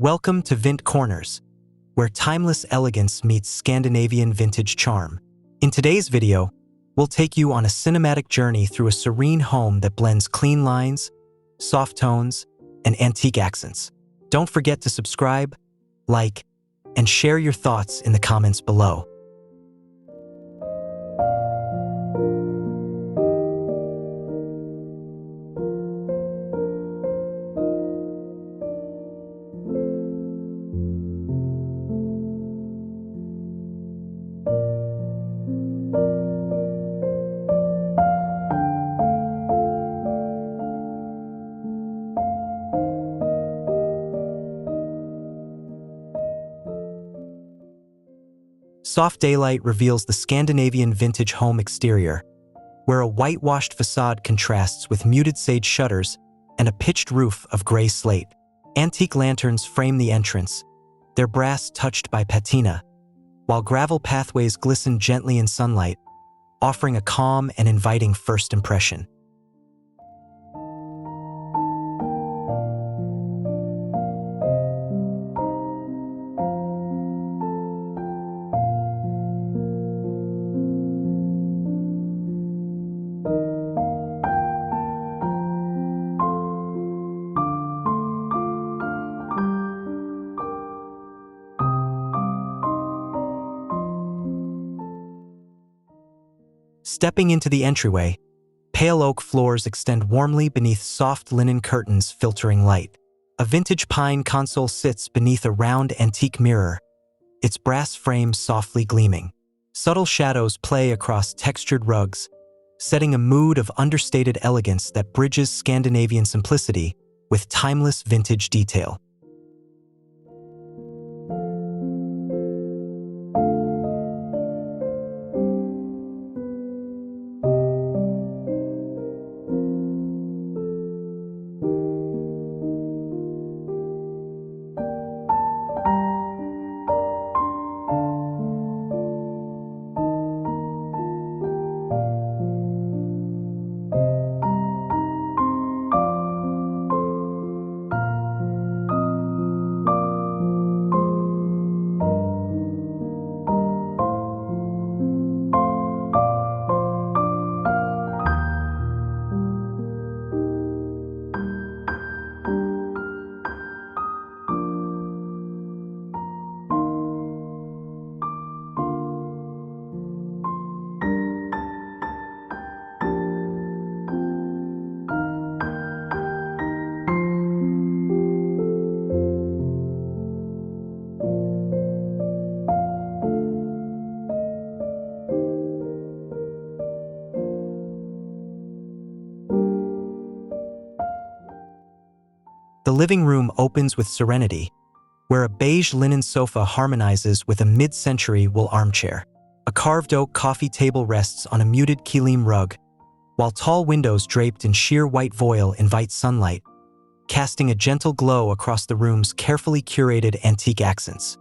Welcome to Vint Corners, where timeless elegance meets Scandinavian vintage charm. In today's video, we'll take you on a cinematic journey through a serene home that blends clean lines, soft tones, and antique accents. Don't forget to subscribe, like, and share your thoughts in the comments below. Soft daylight reveals the Scandinavian vintage home exterior, where a whitewashed facade contrasts with muted sage shutters and a pitched roof of gray slate. Antique lanterns frame the entrance, their brass touched by patina, while gravel pathways glisten gently in sunlight, offering a calm and inviting first impression. Stepping into the entryway, pale oak floors extend warmly beneath soft linen curtains filtering light. A vintage pine console sits beneath a round antique mirror, its brass frame softly gleaming. Subtle shadows play across textured rugs, setting a mood of understated elegance that bridges Scandinavian simplicity with timeless vintage detail. The living room opens with serenity, where a beige linen sofa harmonizes with a mid-century wool armchair. A carved oak coffee table rests on a muted kilim rug, while tall windows draped in sheer white voile invite sunlight, casting a gentle glow across the room's carefully curated antique accents.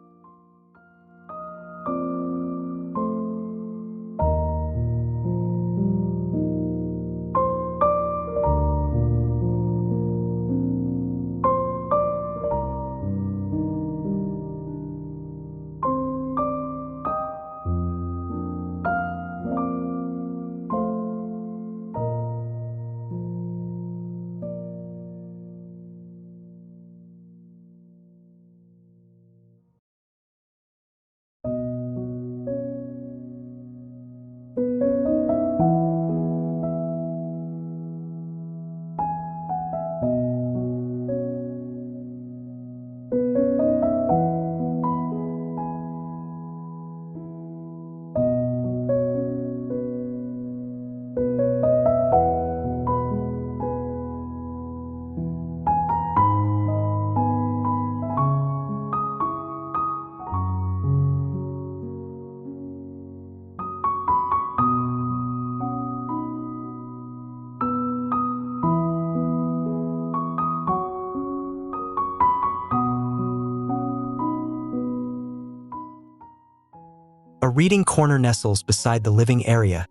A reading corner nestles beside the living area,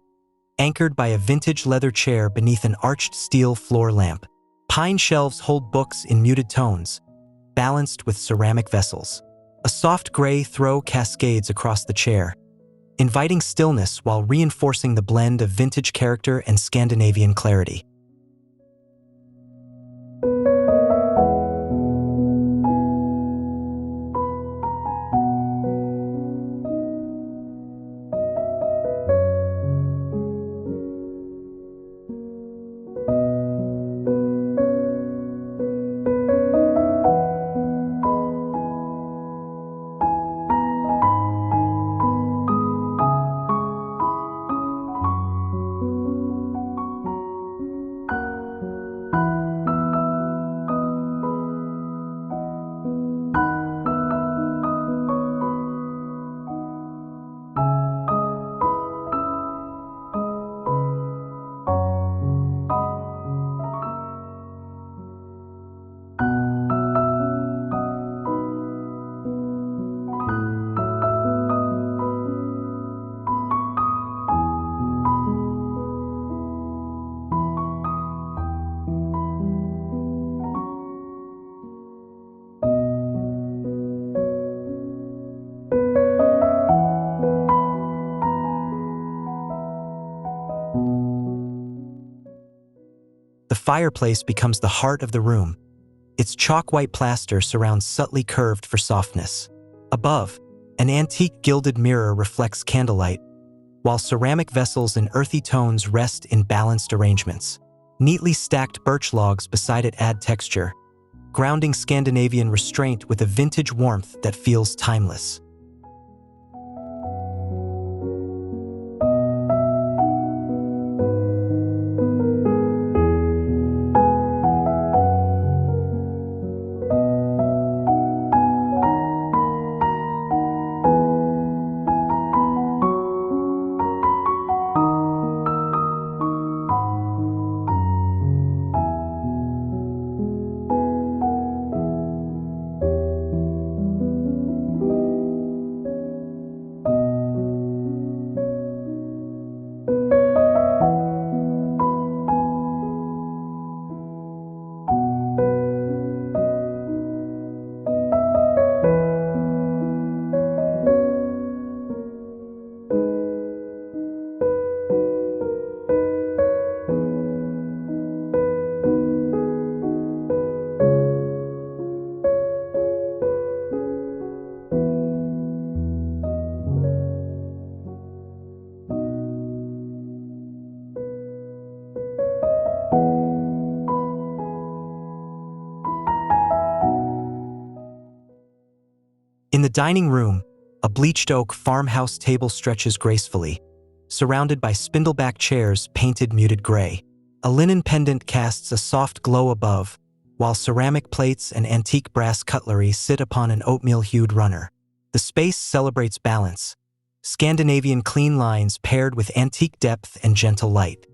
anchored by a vintage leather chair beneath an arched steel floor lamp. Pine shelves hold books in muted tones, balanced with ceramic vessels. A soft gray throw cascades across the chair, inviting stillness while reinforcing the blend of vintage character and Scandinavian clarity. The fireplace becomes the heart of the room. Its chalk-white plaster surrounds subtly curved for softness. Above, an antique gilded mirror reflects candlelight, while ceramic vessels in earthy tones rest in balanced arrangements. Neatly stacked birch logs beside it add texture, grounding Scandinavian restraint with a vintage warmth that feels timeless. In the dining room, a bleached oak farmhouse table stretches gracefully, surrounded by spindleback chairs painted muted gray. A linen pendant casts a soft glow above, while ceramic plates and antique brass cutlery sit upon an oatmeal-hued runner. The space celebrates balance, Scandinavian clean lines paired with antique depth and gentle light.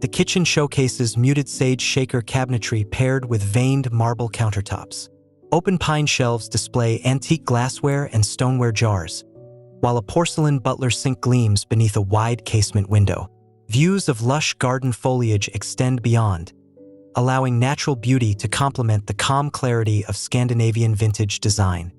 The kitchen showcases muted sage shaker cabinetry paired with veined marble countertops. Open pine shelves display antique glassware and stoneware jars, while a porcelain butler sink gleams beneath a wide casement window. Views of lush garden foliage extend beyond, allowing natural beauty to complement the calm clarity of Scandinavian vintage design.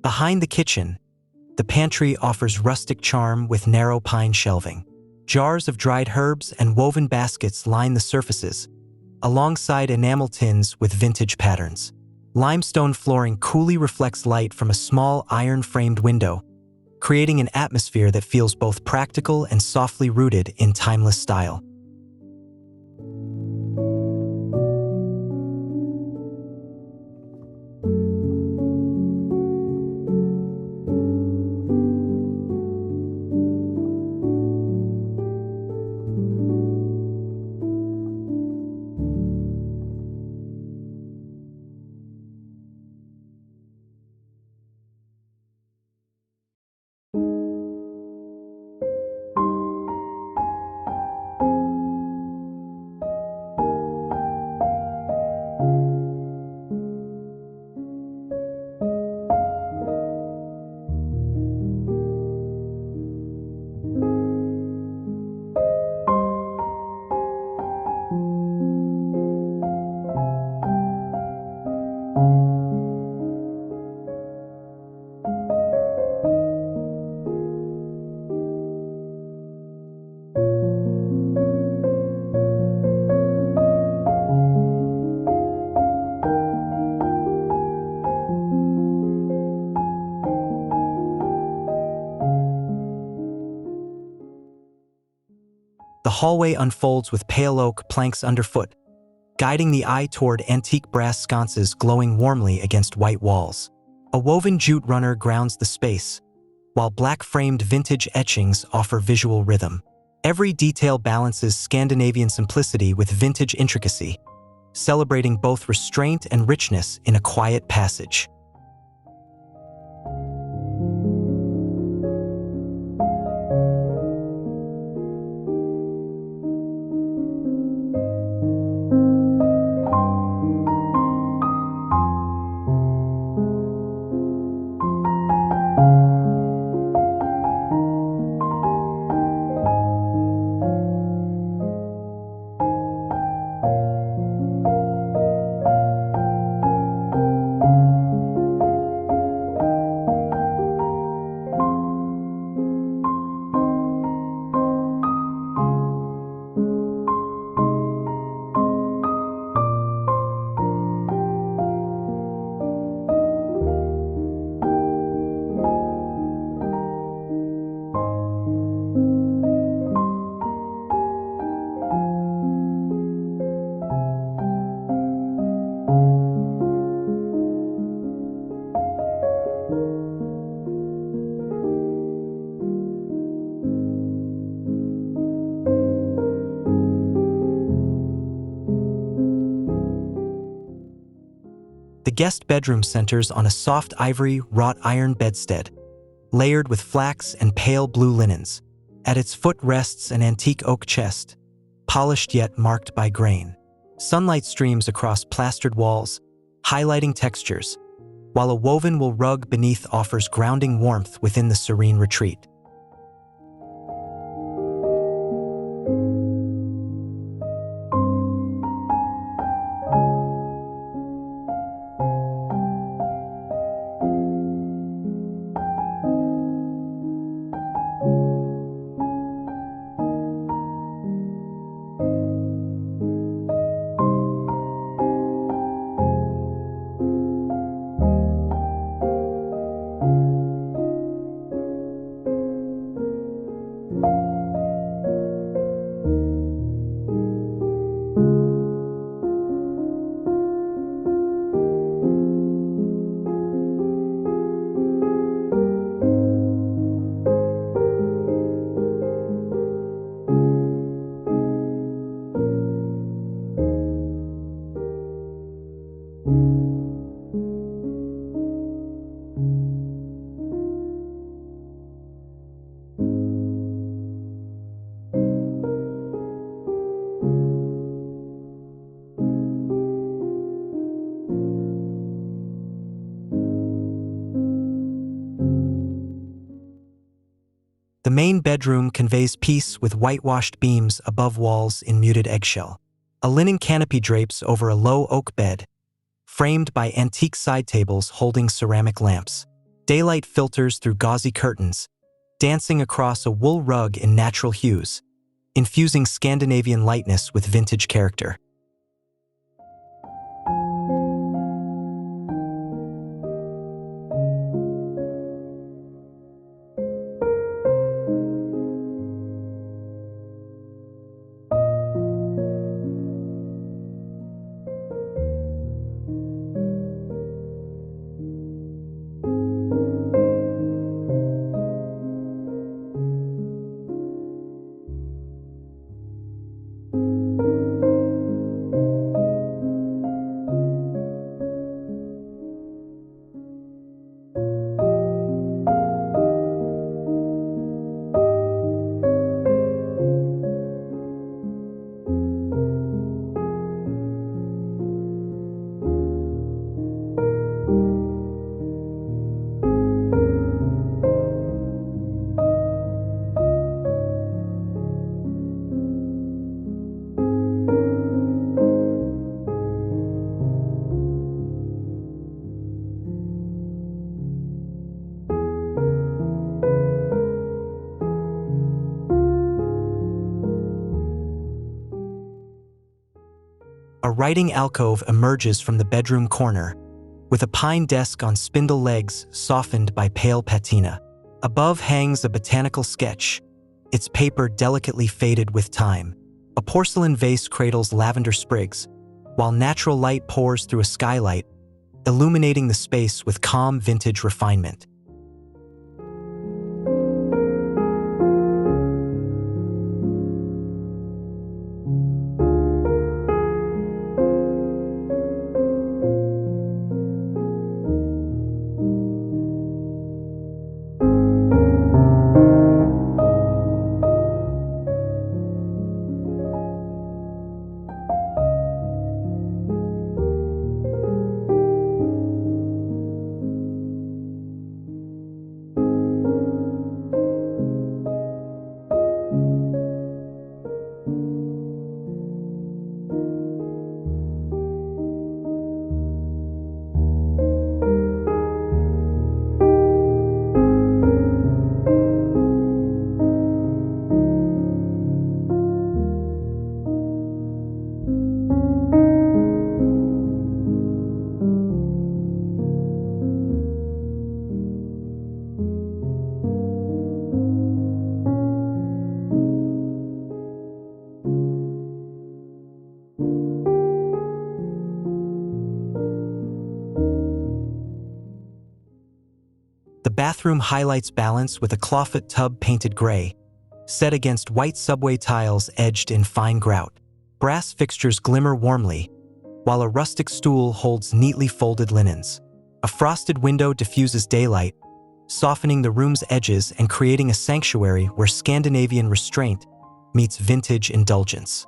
Behind the kitchen, the pantry offers rustic charm with narrow pine shelving. Jars of dried herbs and woven baskets line the surfaces, alongside enamel tins with vintage patterns. Limestone flooring coolly reflects light from a small iron-framed window, creating an atmosphere that feels both practical and softly rooted in timeless style. The hallway unfolds with pale oak planks underfoot, guiding the eye toward antique brass sconces glowing warmly against white walls. A woven jute runner grounds the space, while black-framed vintage etchings offer visual rhythm. Every detail balances Scandinavian simplicity with vintage intricacy, celebrating both restraint and richness in a quiet passage. The guest bedroom centers on a soft ivory wrought iron bedstead, layered with flax and pale blue linens. At its foot rests an antique oak chest, polished yet marked by grain. Sunlight streams across plastered walls, highlighting textures, while a woven wool rug beneath offers grounding warmth within the serene retreat. The main bedroom conveys peace with whitewashed beams above walls in muted eggshell. A linen canopy drapes over a low oak bed, framed by antique side tables holding ceramic lamps. Daylight filters through gauzy curtains, dancing across a wool rug in natural hues, infusing Scandinavian lightness with vintage character. A writing alcove emerges from the bedroom corner, with a pine desk on spindle legs softened by pale patina. Above hangs a botanical sketch, its paper delicately faded with time. A porcelain vase cradles lavender sprigs, while natural light pours through a skylight, illuminating the space with calm vintage refinement. The bathroom highlights balance with a clawfoot tub painted gray, set against white subway tiles edged in fine grout. Brass fixtures glimmer warmly, while a rustic stool holds neatly folded linens. A frosted window diffuses daylight, softening the room's edges and creating a sanctuary where Scandinavian restraint meets vintage indulgence.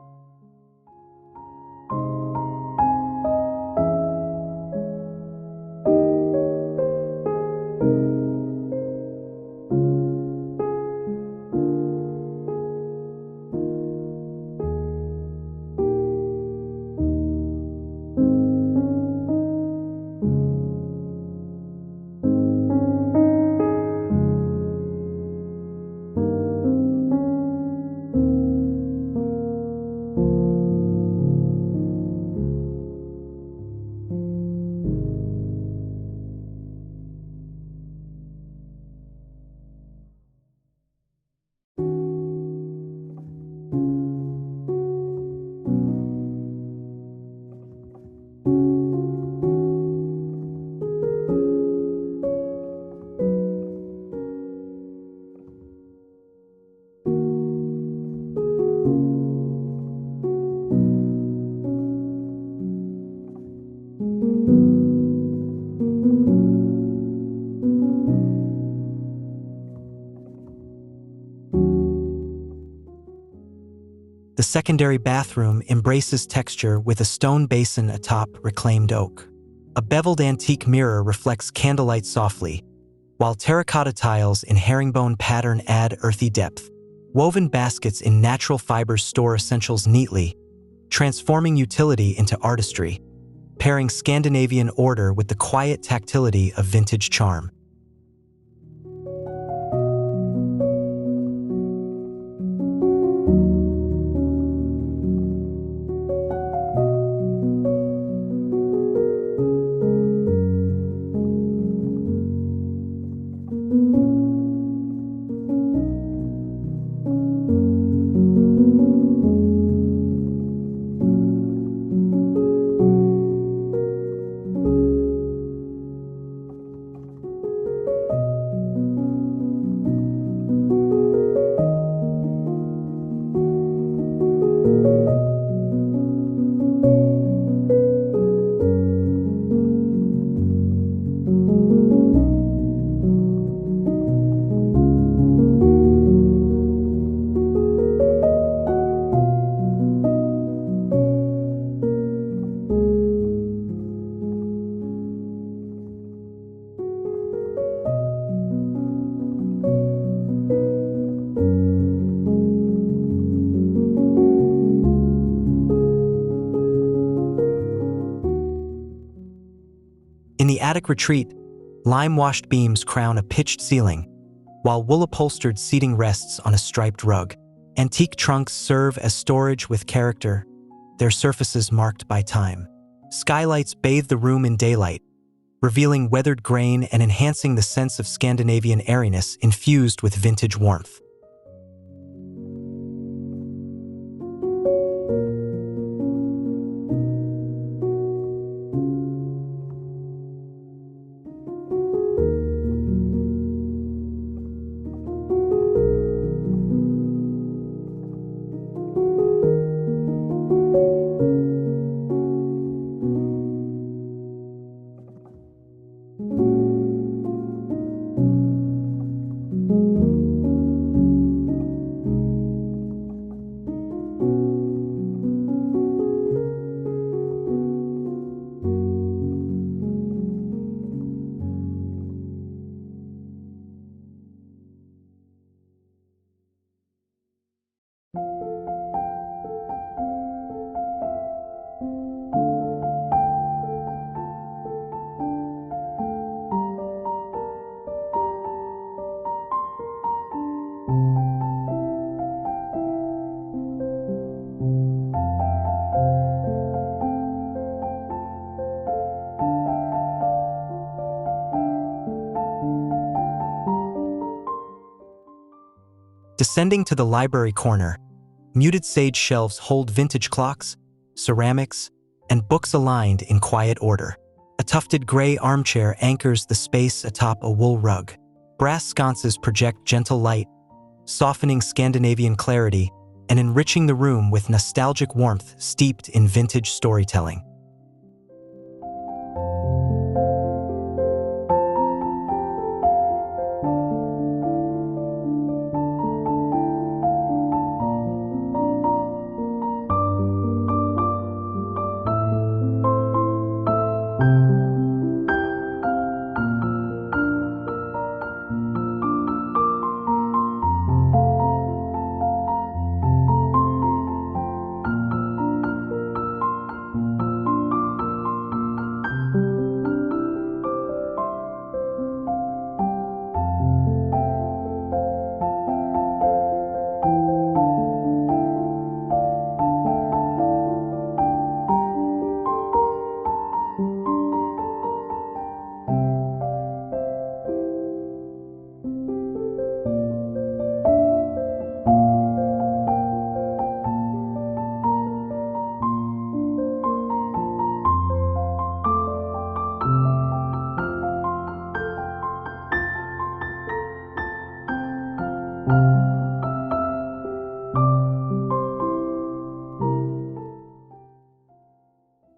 The secondary bathroom embraces texture with a stone basin atop reclaimed oak. A beveled antique mirror reflects candlelight softly, while terracotta tiles in herringbone pattern add earthy depth. Woven baskets in natural fibers store essentials neatly, transforming utility into artistry, pairing Scandinavian order with the quiet tactility of vintage charm. In the attic retreat, lime-washed beams crown a pitched ceiling, while wool-upholstered seating rests on a striped rug. Antique trunks serve as storage with character, their surfaces marked by time. Skylights bathe the room in daylight, revealing weathered grain and enhancing the sense of Scandinavian airiness infused with vintage warmth. Descending to the library corner, muted sage shelves hold vintage clocks, ceramics, and books aligned in quiet order. A tufted gray armchair anchors the space atop a wool rug. Brass sconces project gentle light, softening Scandinavian clarity and enriching the room with nostalgic warmth steeped in vintage storytelling.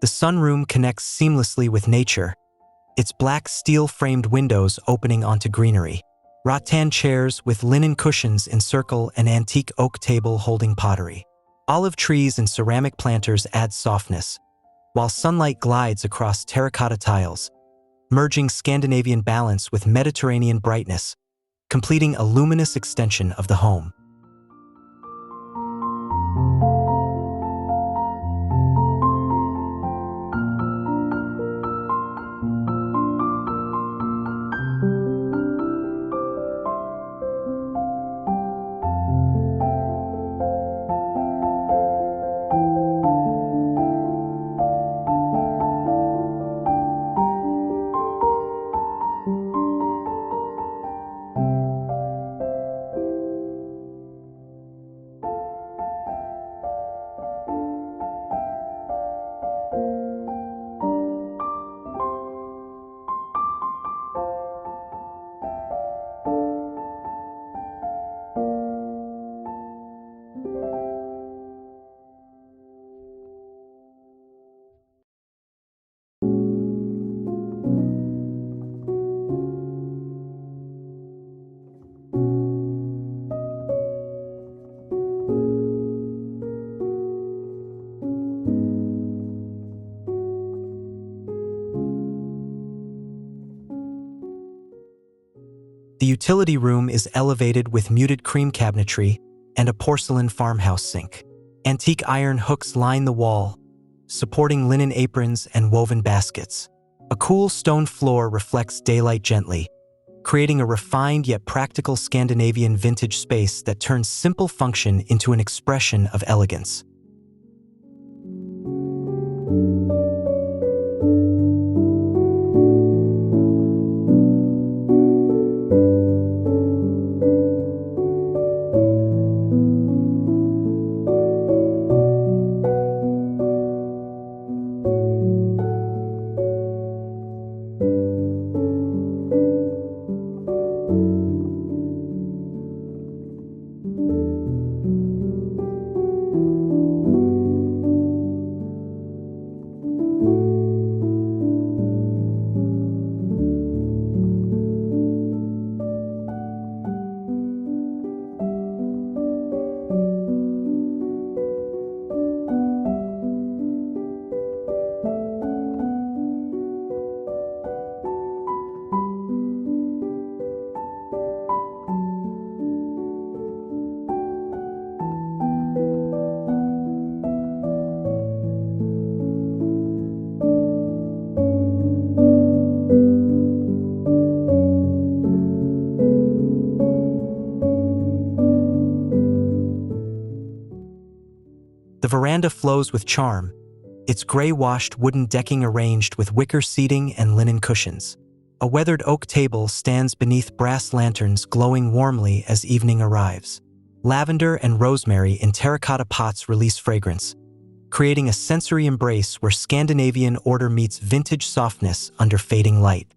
The sunroom connects seamlessly with nature, its black steel-framed windows opening onto greenery. Rattan chairs with linen cushions encircle an antique oak table holding pottery. Olive trees and ceramic planters add softness, while sunlight glides across terracotta tiles, merging Scandinavian balance with Mediterranean brightness, completing a luminous extension of the home. The utility room is elevated with muted cream cabinetry and a porcelain farmhouse sink. Antique iron hooks line the wall, supporting linen aprons and woven baskets. A cool stone floor reflects daylight gently, creating a refined yet practical Scandinavian vintage space that turns simple function into an expression of elegance. The veranda flows with charm, its gray-washed wooden decking arranged with wicker seating and linen cushions. A weathered oak table stands beneath brass lanterns glowing warmly as evening arrives. Lavender and rosemary in terracotta pots release fragrance, creating a sensory embrace where Scandinavian order meets vintage softness under fading light.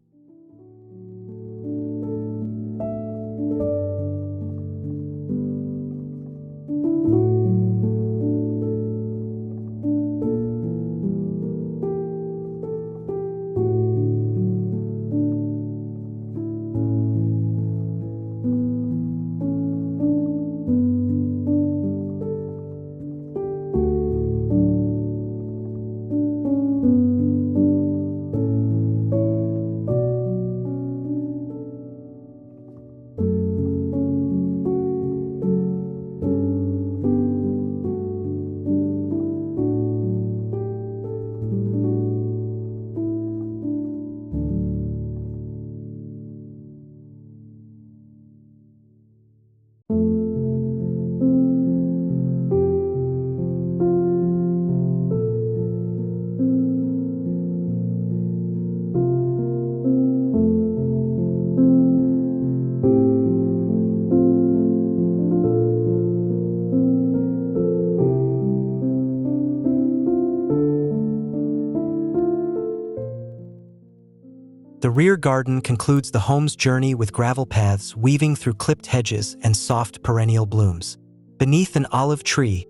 The rear garden concludes the home's journey with gravel paths weaving through clipped hedges and soft perennial blooms. Beneath an olive tree,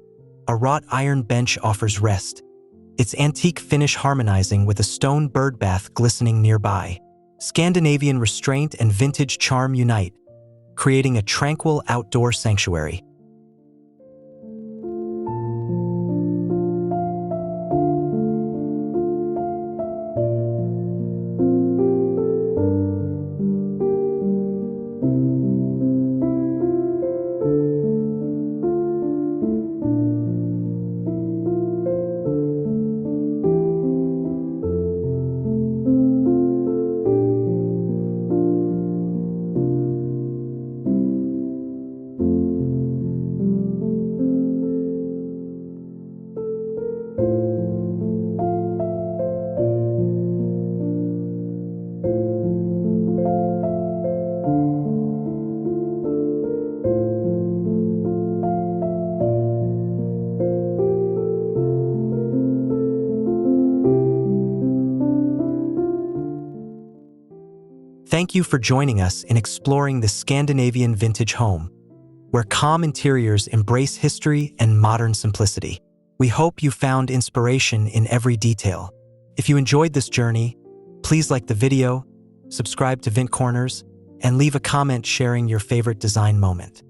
a wrought iron bench offers rest, its antique finish harmonizing with a stone bird bath glistening nearby. Scandinavian restraint and vintage charm unite, creating a tranquil outdoor sanctuary. Thank you for joining us in exploring the Scandinavian vintage home, where calm interiors embrace history and modern simplicity. We hope you found inspiration in every detail. If you enjoyed this journey, please like the video, subscribe to Vint Corners, and leave a comment sharing your favorite design moment.